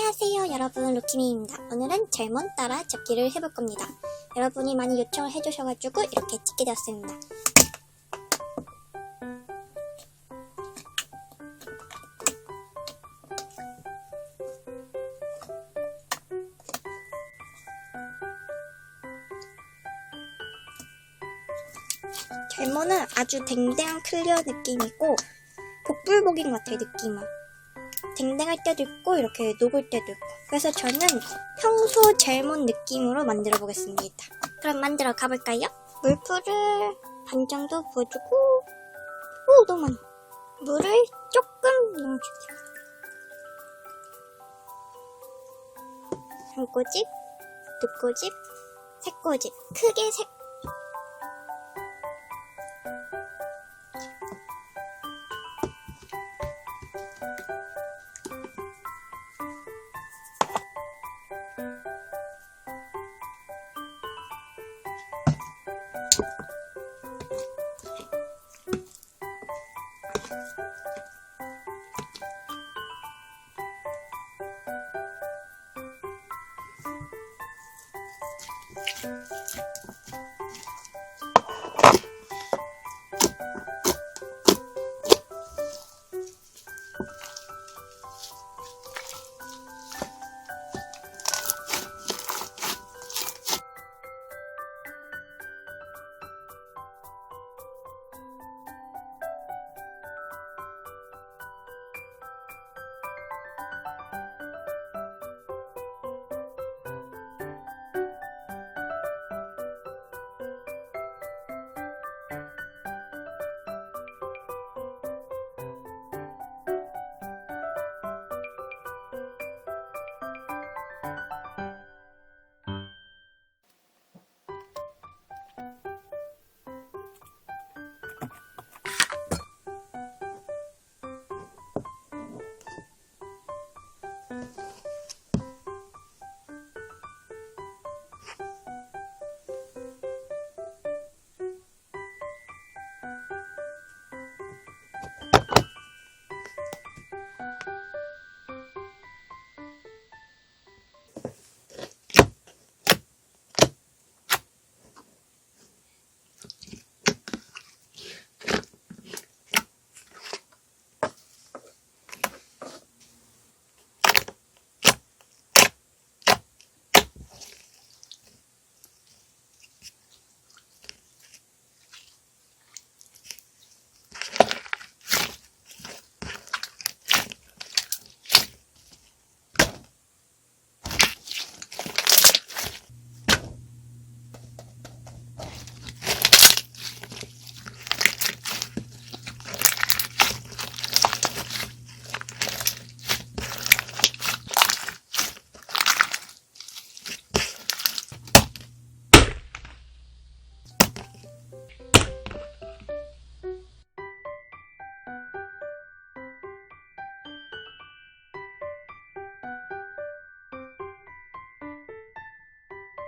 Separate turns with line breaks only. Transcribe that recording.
안녕하세요 여러분, 루키미입니다. 오늘은 젊은 따라 잡기를 해볼 겁니다. 여러분이 많이 요청을 해주셔가지고 이렇게 찍게 되었습니다. 젤모는 아주 댕댕한 클리어 느낌이고 복불복인 것 같아요. 느낌은 댕댕할 때도 있고 이렇게 녹을 때도 있고, 그래서 저는 평소 젤몬 느낌으로 만들어 보겠습니다. 그럼 만들어 가볼까요? 물풀을 반 정도 부어주고, 오 너무 많아. 물을 조금 넣어줄게요. 한 꼬집, 두 꼬집, 세 꼬집, 크게 세.